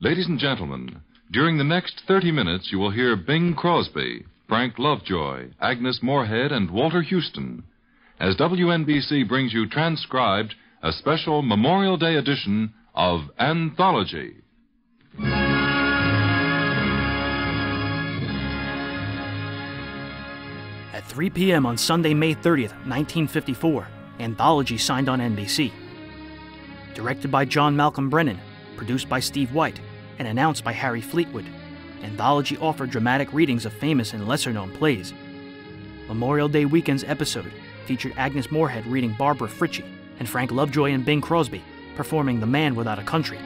Ladies and gentlemen, during the next 30 minutes you will hear Bing Crosby, Frank Lovejoy, Agnes Moorehead, and Walter Houston as WNBC brings you transcribed a special Memorial Day edition of Anthology. At 3 p.m. on Sunday, May 30th, 1954, Anthology signed on NBC. Directed by John Malcom Brennen, produced by Steve White, and announced by Harry Fleetwood, Anthology offered dramatic readings of famous and lesser-known plays. Memorial Day weekend's episode featured Agnes Moorehead reading Barbara Fritchie, and Frank Lovejoy and Bing Crosby performing The Man Without a Country.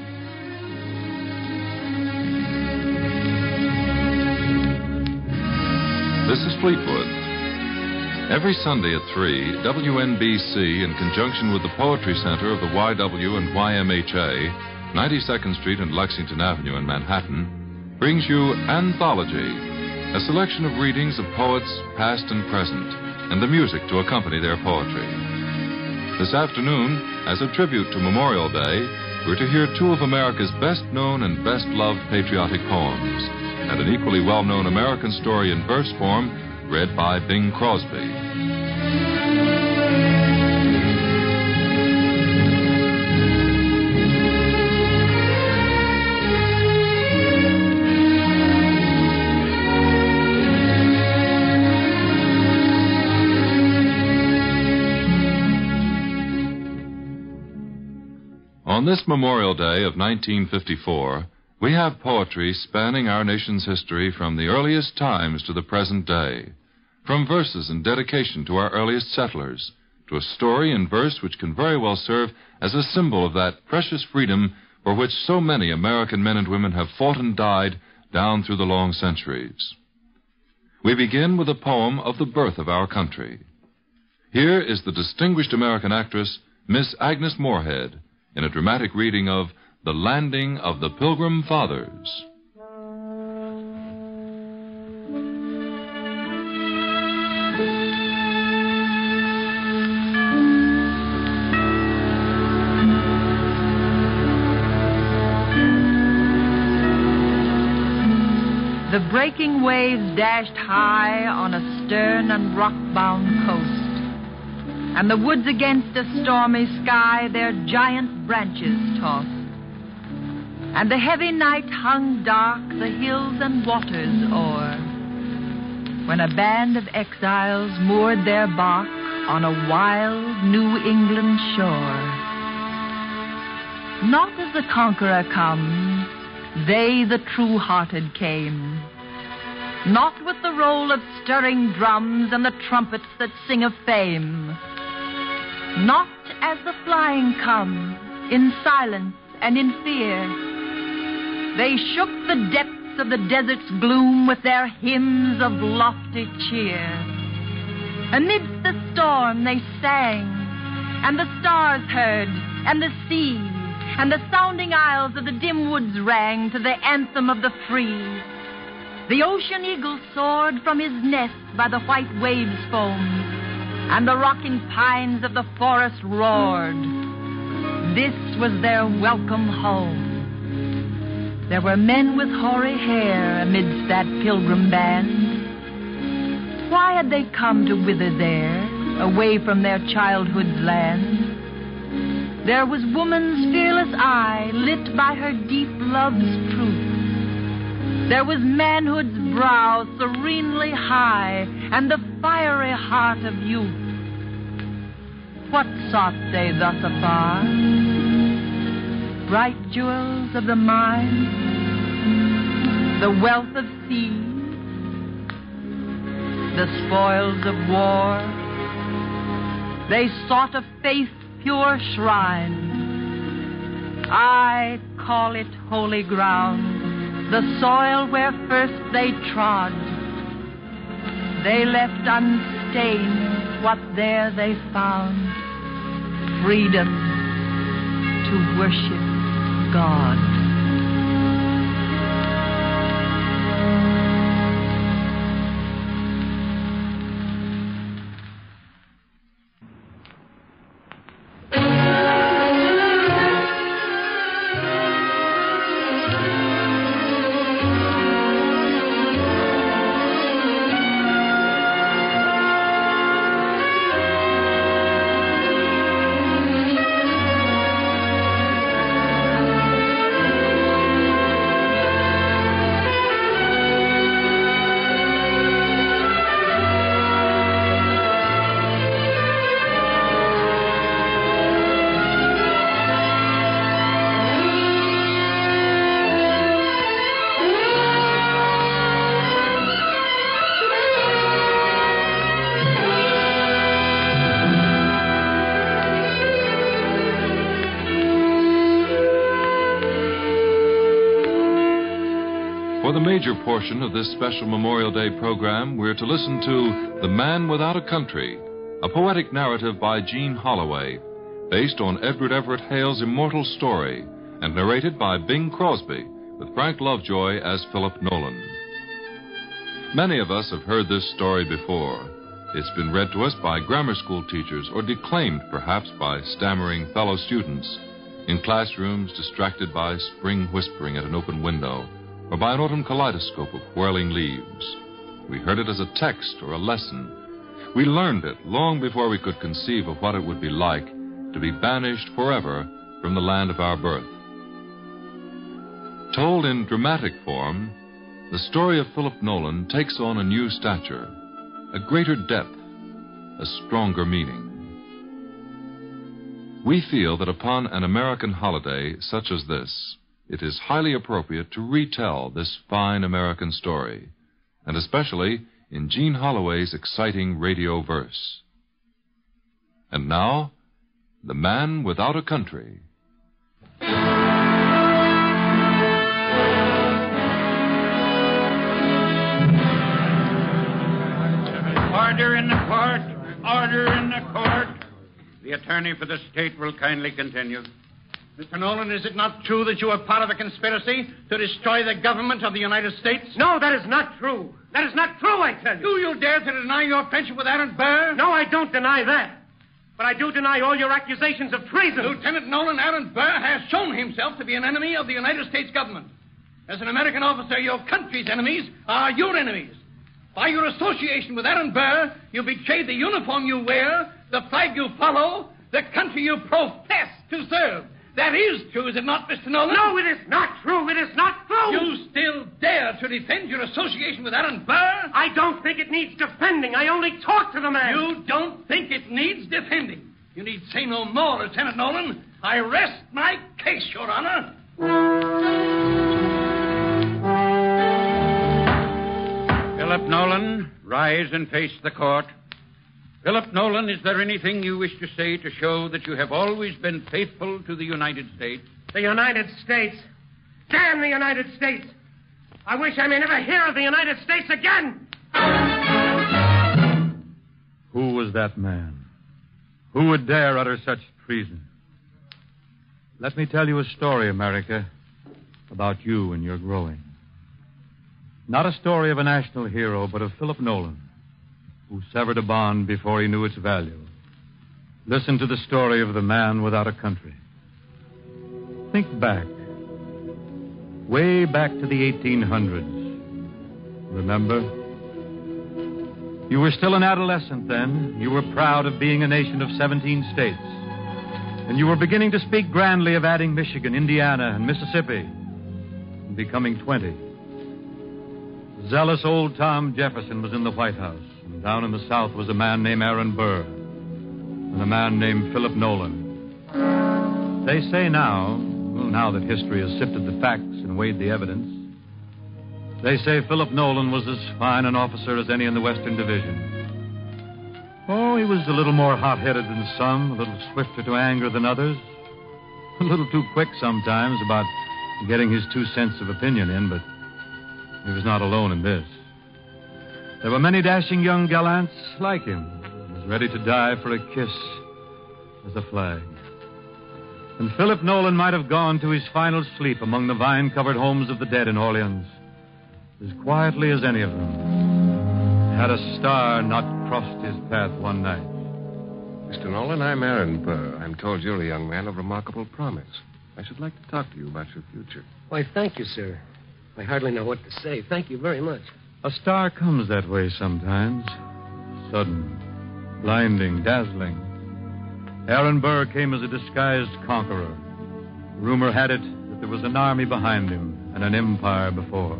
This is Fleetwood. Every Sunday at 3, WNBC, in conjunction with the Poetry Center of the YW and YMHA, 92nd Street and Lexington Avenue in Manhattan, brings you Anthology, a selection of readings of poets past and present, and the music to accompany their poetry. This afternoon, as a tribute to Memorial Day, we're to hear two of America's best-known and best-loved patriotic poems, and an equally well-known American story in verse form, read by Bing Crosby. On this Memorial Day of 1954, we have poetry spanning our nation's history from the earliest times to the present day. From verses in dedication to our earliest settlers, to a story in verse which can very well serve as a symbol of that precious freedom for which so many American men and women have fought and died down through the long centuries. We begin with a poem of the birth of our country. Here is the distinguished American actress, Miss Agnes Moorehead, in a dramatic reading of The Landing of the Pilgrim Fathers. The breaking waves dashed high on a stern and rock-bound coast, and the woods against a stormy sky their giant branches tossed. And the heavy night hung dark the hills and waters o'er, when a band of exiles moored their bark on a wild New England shore. Not as the conqueror comes, they, the true-hearted, came. Not with the roll of stirring drums and the trumpets that sing of fame. Not as the flying come, in silence and in fear. They shook the depths of the desert's gloom with their hymns of lofty cheer. Amidst the storm they sang, and the stars heard, and the sea, and the sounding aisles of the dim woods rang to the anthem of the free. The ocean eagle soared from his nest by the white waves' foam, and the rocking pines of the forest roared. This was their welcome home. There were men with hoary hair amidst that pilgrim band. Why had they come to wither there, away from their childhood's land? There was woman's fearless eye lit by her deep love's truth. There was manhood's brow serenely high and the fiery heart of youth. What sought they thus afar? Bright jewels of the mine, the wealth of sea, the spoils of war. They sought a faith pure shrine. I call it holy ground, the soil where first they trod. They left unstained what there they found, freedom to worship God. For the major portion of this special Memorial Day program, we're to listen to The Man Without a Country, a poetic narrative by Jean Holloway, based on Edward Everett Hale's immortal story, and narrated by Bing Crosby, with Frank Lovejoy as Philip Nolan. Many of us have heard this story before. It's been read to us by grammar school teachers or declaimed, perhaps, by stammering fellow students in classrooms distracted by spring whispering at an open window or by an autumn kaleidoscope of whirling leaves. We heard it as a text or a lesson. We learned it long before we could conceive of what it would be like to be banished forever from the land of our birth. Told in dramatic form, the story of Philip Nolan takes on a new stature, a greater depth, a stronger meaning. We feel that upon an American holiday such as this, it is highly appropriate to retell this fine American story, and especially in Jean Holloway's exciting radio verse. And now, The Man Without a Country. Order in the court! Order in the court! The attorney for the state will kindly continue. Mr. Nolan, is it not true that you are part of a conspiracy to destroy the government of the United States? No, that is not true. That is not true, I tell you. Do you dare to deny your friendship with Aaron Burr? No, I don't deny that. But I do deny all your accusations of treason. Lieutenant Nolan, Aaron Burr has shown himself to be an enemy of the United States government. As an American officer, your country's enemies are your enemies. By your association with Aaron Burr, you betrayed the uniform you wear, the flag you follow, the country you profess to serve. That is true, is it not, Mr. Nolan? No, it is not true. It is not true. You still dare to defend your association with Aaron Burr? I don't think it needs defending. I only talk to the man. You don't think it needs defending? You need say no more, Lieutenant Nolan. I rest my case, Your Honor. Philip Nolan, rise and face the court. Philip Nolan, is there anything you wish to say to show that you have always been faithful to the United States? The United States? Damn the United States! I wish I may never hear of the United States again! Who was that man? Who would dare utter such treason? Let me tell you a story, America, about you and your growing. Not a story of a national hero, but of Philip Nolan, who severed a bond before he knew its value. Listen to the story of the man without a country. Think back. Way back to the 1800s. Remember? You were still an adolescent then. You were proud of being a nation of 17 states. And you were beginning to speak grandly of adding Michigan, Indiana, and Mississippi, and becoming 20. Zealous old Tom Jefferson was in the White House. And down in the South was a man named Aaron Burr and a man named Philip Nolan. They say now, well, now that history has sifted the facts and weighed the evidence, they say Philip Nolan was as fine an officer as any in the Western Division. Oh, he was a little more hot-headed than some, a little swifter to anger than others, a little too quick sometimes about getting his 2 cents of opinion in, but he was not alone in this. There were many dashing young gallants like him, as ready to die for a kiss as a flag. And Philip Nolan might have gone to his final sleep among the vine-covered homes of the dead in Orleans, as quietly as any of them, had a star not crossed his path one night. Mr. Nolan, I'm Aaron Burr. I'm told you're a young man of remarkable promise. I should like to talk to you about your future. Why, thank you, sir. I hardly know what to say. Thank you very much. A star comes that way sometimes. Sudden, blinding, dazzling. Aaron Burr came as a disguised conqueror. Rumor had it that there was an army behind him and an empire before.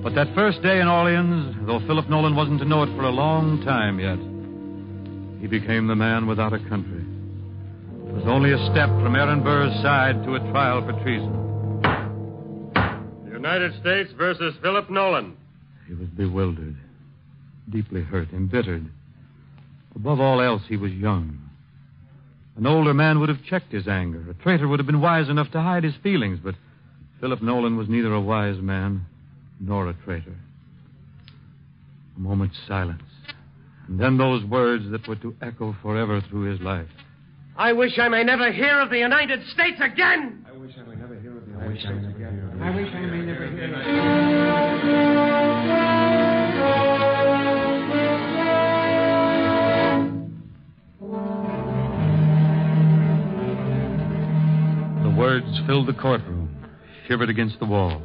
But that first day in Orleans, though Philip Nolan wasn't to know it for a long time yet, he became the man without a country. It was only a step from Aaron Burr's side to a trial for treason. The United States versus Philip Nolan. He was bewildered, deeply hurt, embittered. Above all else, he was young. An older man would have checked his anger. A traitor would have been wise enough to hide his feelings, but Philip Nolan was neither a wise man nor a traitor. A moment's silence. And then those words that were to echo forever through his life. I wish I may never hear of the United States again. I wish I may never hear of the United States again. I wish I may never hear of The words filled the courtroom, shivered against the walls.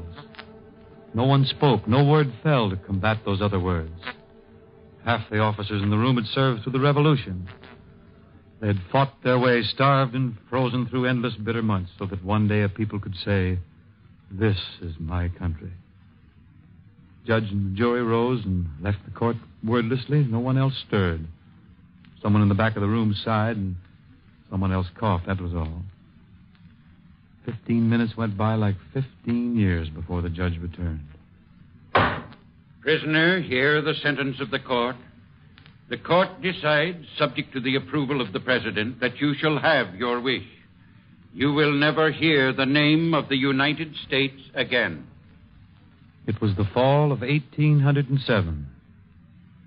No one spoke, no word fell to combat those other words. Half the officers in the room had served through the Revolution. They had fought their way, starved and frozen through endless bitter months, so that one day a people could say, "This is my country." Judge and the jury rose and left the court wordlessly. No one else stirred. Someone in the back of the room sighed, and someone else coughed. That was all. 15 minutes went by like 15 years before the judge returned. Prisoner, hear the sentence of the court. The court decides, subject to the approval of the president, that you shall have your wish. You will never hear the name of the United States again. It was the fall of 1807.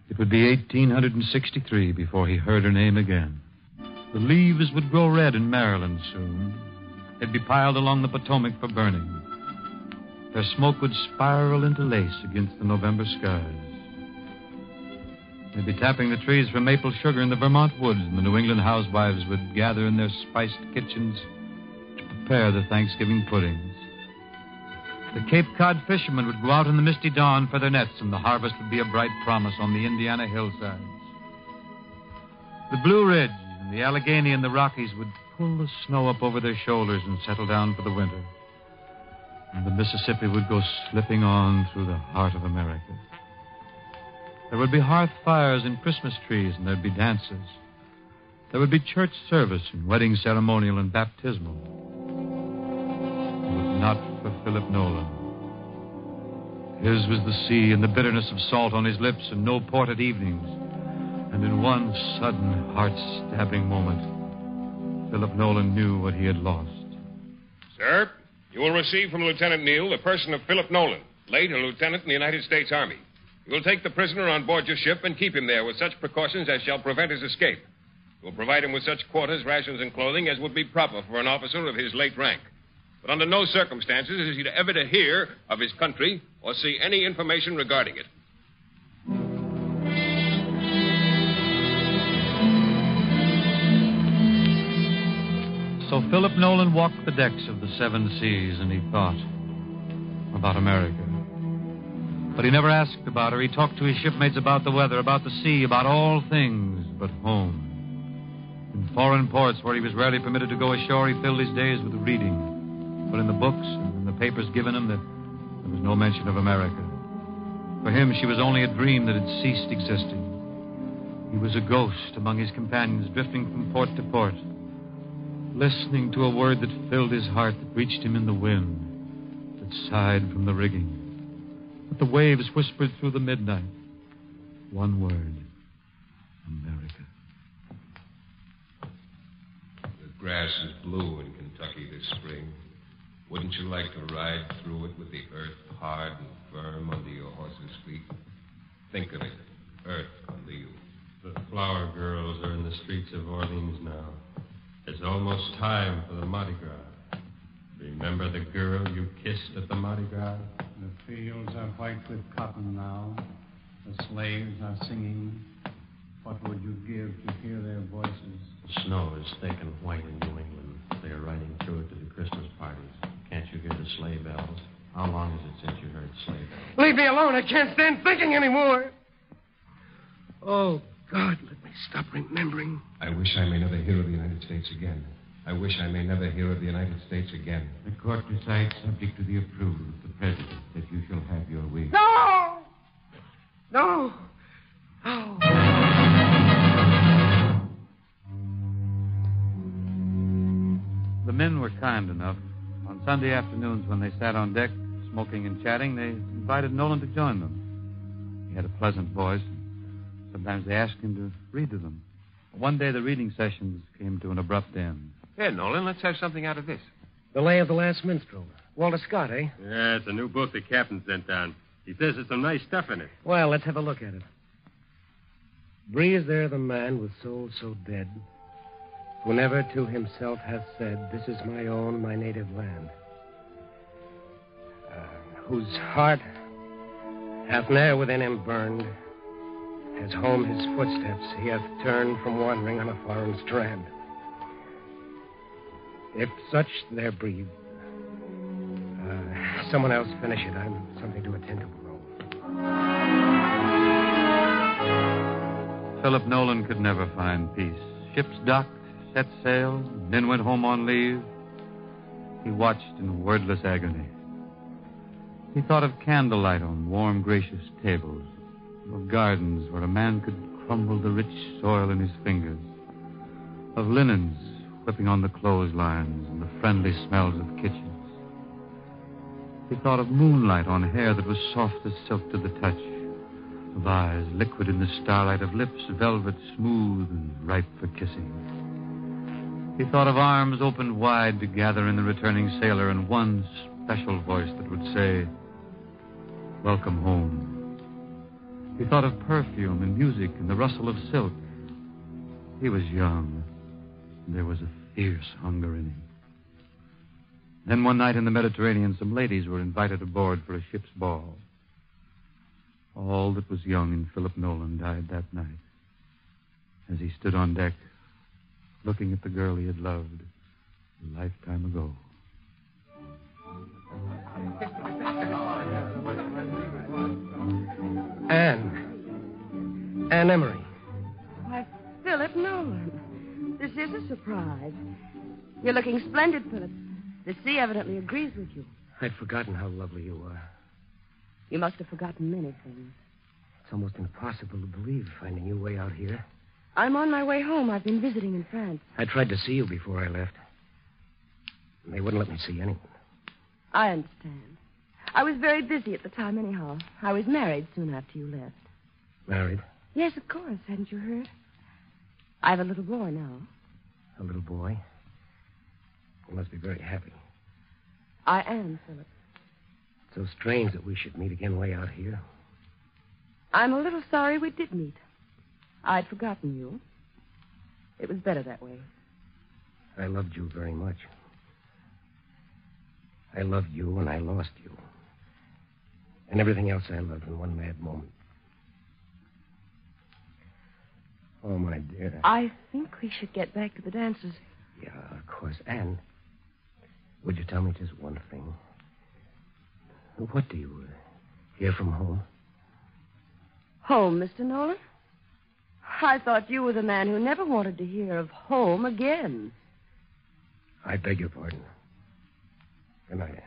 It would be 1863 before he heard her name again. The leaves would grow red in Maryland soon. They'd be piled along the Potomac for burning. Their smoke would spiral into lace against the November skies. They'd be tapping the trees for maple sugar in the Vermont woods, and the New England housewives would gather in their spiced kitchens to prepare the Thanksgiving puddings. The Cape Cod fishermen would go out in the misty dawn for their nets, and the harvest would be a bright promise on the Indiana hillsides. The Blue Ridge and the Allegheny and the Rockies would pull the snow up over their shoulders and settle down for the winter. And the Mississippi would go slipping on through the heart of America. There would be hearth fires and Christmas trees, and there'd be dances. There would be church service and wedding ceremonial and baptismal. But not for Philip Nolan. His was the sea and the bitterness of salt on his lips and no port at evenings. And in one sudden, heart-stabbing moment, Philip Nolan knew what he had lost. Sir, you will receive from Lieutenant Neal the person of Philip Nolan, late a lieutenant in the United States Army. You will take the prisoner on board your ship and keep him there with such precautions as shall prevent his escape. You will provide him with such quarters, rations, and clothing as would be proper for an officer of his late rank. But under no circumstances is he to ever to hear of his country or see any information regarding it. So Philip Nolan walked the decks of the Seven Seas, and he thought about America. But he never asked about her. He talked to his shipmates about the weather, about the sea, about all things but home. In foreign ports where he was rarely permitted to go ashore, he filled his days with reading. But in the books and in the papers given him, there was no mention of America. For him, she was only a dream that had ceased existing. He was a ghost among his companions, drifting from port to port, listening to a word that filled his heart, that reached him in the wind, that sighed from the rigging. But the waves whispered through the midnight. One word. America. The grass is blue in Kentucky this spring. Wouldn't you like to ride through it with the earth hard and firm under your horse's feet? Think of it. Earth under you. The flower girls are in the streets of Orleans now. It's almost time for the Mardi Gras. Remember the girl you kissed at the Mardi Gras? The fields are white with cotton now. The slaves are singing. What would you give to hear their voices? The snow is thick and white in New England. They are riding through it to the Christmas parties. Can't you hear the sleigh bells? How long is it since you heard sleigh bells? Leave me alone. I can't stand thinking anymore. Oh, God, let me stop remembering. I wish I may never hear of the United States again. I wish I may never hear of the United States again. The court decides, subject to the approval of the president, that you shall have your wish. No! No! No! The men were kind enough. On Sunday afternoons when they sat on deck, smoking and chatting, they invited Nolan to join them. He had a pleasant voice. Sometimes they asked him to read to them. One day the reading sessions came to an abrupt end. Here, Nolan, let's have something out of this. The Lay of the Last Minstrel. Walter Scott, eh? Yeah, it's a new book the captain sent down. He says there's some nice stuff in it. Well, let's have a look at it. Breathes there the man with soul so dead, who never to himself hath said, this is my own, my native land. Whose heart hath ne'er within him burned, as home his footsteps he hath turned from wandering on a foreign strand. If such there breathe, someone else finish it. I'm something to attend to below. Philip Nolan could never find peace. Ships docked, set sail, men went home on leave. He watched in wordless agony. He thought of candlelight on warm, gracious tables, of gardens where a man could crumble the rich soil in his fingers, of linens whipping on the clotheslines and the friendly smells of kitchens. He thought of moonlight on hair that was soft as silk to the touch, of eyes liquid in the starlight, of lips velvet smooth and ripe for kissing. He thought of arms opened wide to gather in the returning sailor, and one special voice that would say, welcome home. He thought of perfume and music and the rustle of silk. He was young, and there was a fierce hunger in him. Then one night in the Mediterranean, some ladies were invited aboard for a ship's ball. All that was young in Philip Nolan died that night, as he stood on deck, looking at the girl he had loved a lifetime ago. Anne Emery. Why, Philip Nolan. This is a surprise. You're looking splendid, Philip. The sea evidently agrees with you. I'd forgotten how lovely you are. You must have forgotten many things. It's almost impossible to believe, finding you way out here. I'm on my way home. I've been visiting in France. I tried to see you before I left. They wouldn't let me see anyone. I understand. I was very busy at the time anyhow. I was married soon after you left. Married? Yes, of course. Hadn't you heard? I have a little boy now. A little boy? You must be very happy. I am, Philip. So strange that we should meet again way out here. I'm a little sorry we did meet. I'd forgotten you. It was better that way. I loved you very much. I loved you and I lost you. And everything else I loved in one mad moment. Oh, my dear. I think we should get back to the dances. Yeah, of course. Anne, would you tell me just one thing? What do you hear from home? Home, Mr. Nolan? I thought you were the man who never wanted to hear of home again. I beg your pardon. Good night, Anne.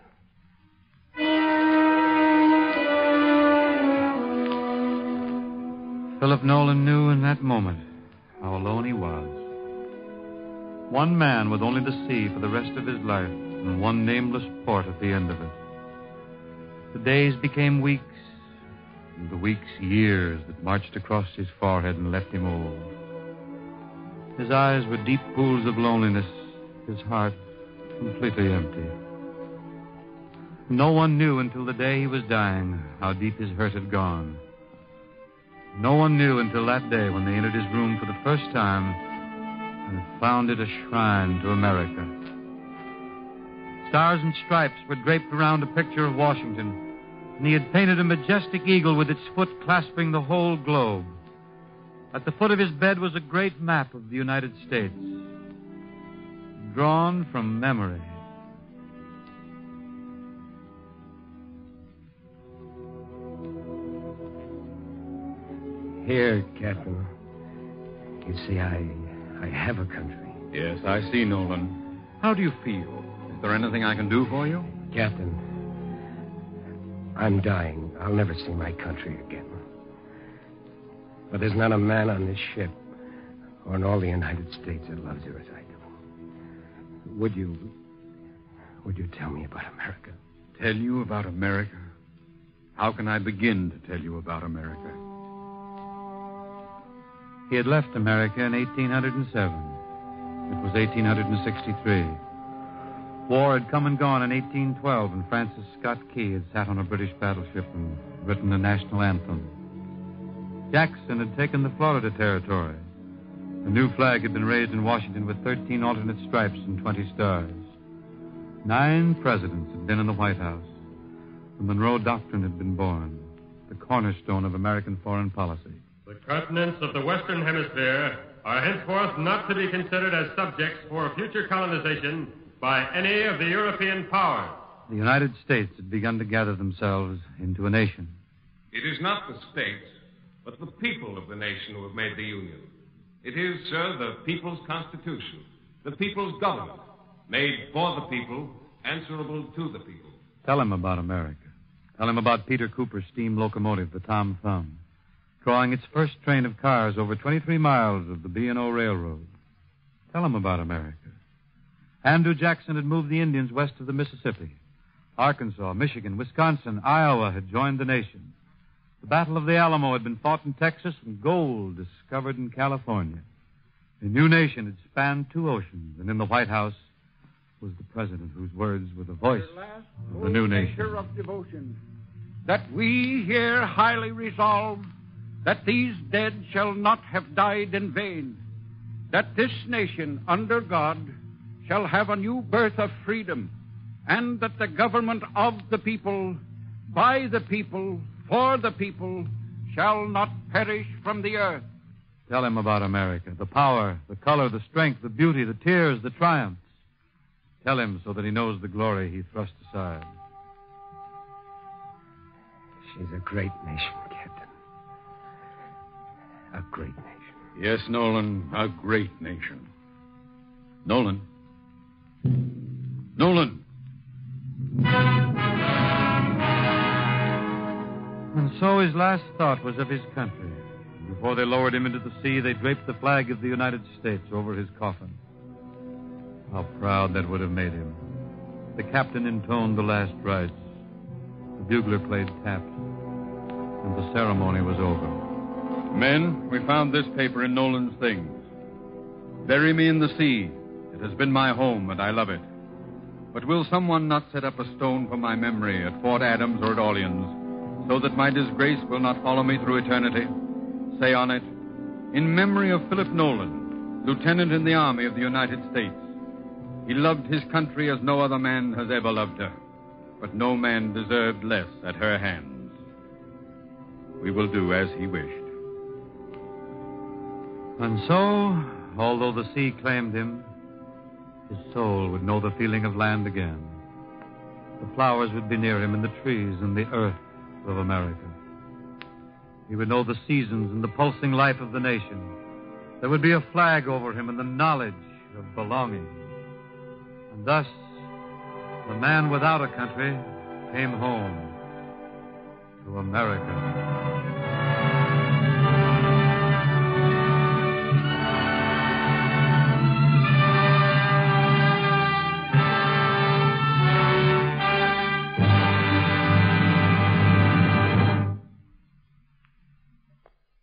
Philip Nolan knew in that moment how alone he was. One man with only the sea for the rest of his life, and one nameless port at the end of it. The days became weeks, and the weeks years that marched across his forehead and left him old. His eyes were deep pools of loneliness, his heart completely empty. No one knew until the day he was dying how deep his hurt had gone. No one knew until that day when they entered his room for the first time and found it a shrine to America. Stars and stripes were draped around a picture of Washington, and he had painted a majestic eagle with its foot clasping the whole globe. At the foot of his bed was a great map of the United States, drawn from memory. Here, Captain. You see, I have a country. Yes, I see, Nolan. How do you feel? Is there anything I can do for you? Captain, I'm dying. I'll never see my country again. But there's not a man on this ship or in all the United States that loves her as I do. Would you tell me about America? Tell you about America? How can I begin to tell you about America? He had left America in 1807. It was 1863. War had come and gone in 1812, and Francis Scott Key had sat on a British battleship and written the national anthem. Jackson had taken the Florida Territory. A new flag had been raised in Washington with 13 alternate stripes and 20 stars. 9 presidents had been in the White House. The Monroe Doctrine had been born, the cornerstone of American foreign policy. The continents of the Western Hemisphere are henceforth not to be considered as subjects for future colonization by any of the European powers. The United States had begun to gather themselves into a nation. It is not the states, but the people of the nation who have made the Union. It is, sir, the people's constitution, the people's government, made for the people, answerable to the people. Tell him about America. Tell him about Peter Cooper's steam locomotive, the Tom Thumb, drawing its first train of cars over 23 miles of the B&O Railroad. Tell him about America. Andrew Jackson had moved the Indians west of the Mississippi. Arkansas, Michigan, Wisconsin, Iowa had joined the nation. The Battle of the Alamo had been fought in Texas and gold discovered in California. A new nation had spanned 2 oceans, and in the White House was the president whose words were the voice of the new nation. Of devotion, that we here highly resolve that these dead shall not have died in vain, that this nation under God shall have a new birth of freedom, and that the government of the people, by the people, for the people, shall not perish from the earth. Tell him about America, the power, the color, the strength, the beauty, the tears, the triumphs. Tell him so that he knows the glory he thrust aside. She's a great nation, Captain. A great nation. Yes, Nolan, a great nation. Nolan. Nolan! And so his last thought was of his country. Before they lowered him into the sea, they draped the flag of the United States over his coffin. How proud that would have made him. The captain intoned the last rites. The bugler played taps. And the ceremony was over. Men, we found this paper in Nolan's things. Bury me in the sea. It has been my home, and I love it. But will someone not set up a stone for my memory at Fort Adams or at Orleans, so that my disgrace will not follow me through eternity? Say on it, in memory of Philip Nolan, lieutenant in the Army of the United States. He loved his country as no other man has ever loved her, but no man deserved less at her hands. We will do as he wished. And so, although the sea claimed him, his soul would know the feeling of land again. The flowers would be near him, and the trees and the earth of America. He would know the seasons and the pulsing life of the nation. There would be a flag over him and the knowledge of belonging. And thus, the man without a country came home to America.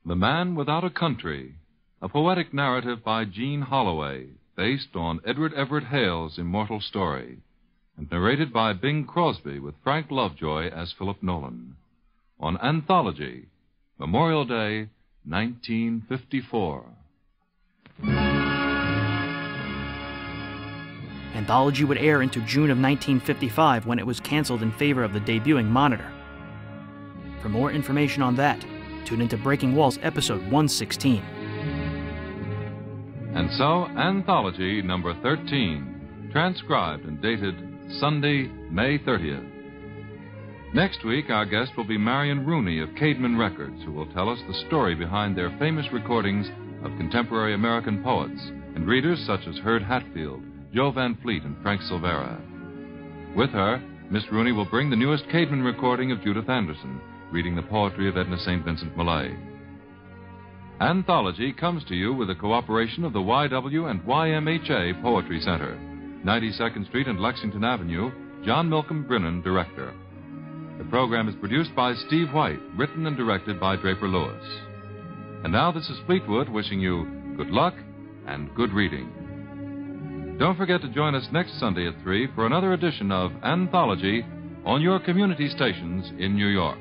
The Man Without a Country, a poetic narrative by Jean Holloway, based on Edward Everett Hale's immortal story, and narrated by Bing Crosby with Frank Lovejoy as Philip Nolan. On Anthology, Memorial Day, 1954. Anthology would air into June of 1955 when it was canceled in favor of the debuting Monitor. For more information on that, tune into Breaking Walls, episode 116. And so, Anthology number 13, transcribed and dated Sunday, May 30th. Next week, our guest will be Marion Rooney of Cademan Records, who will tell us the story behind their famous recordings of contemporary American poets and readers such as Herd Hatfield, Joe Van Fleet, and Frank Silvera. With her, Miss Rooney will bring the newest Cademan recording of Judith Anderson, reading the poetry of Edna St. Vincent Millay. Anthology comes to you with the cooperation of the YW and YMHA Poetry Center, 92nd Street and Lexington Avenue, John Malcom Brennen, director. The program is produced by Steve White, written and directed by Draper Lewis. And now this is Fleetwood wishing you good luck and good reading. Don't forget to join us next Sunday at 3 for another edition of Anthology on your community stations in New York.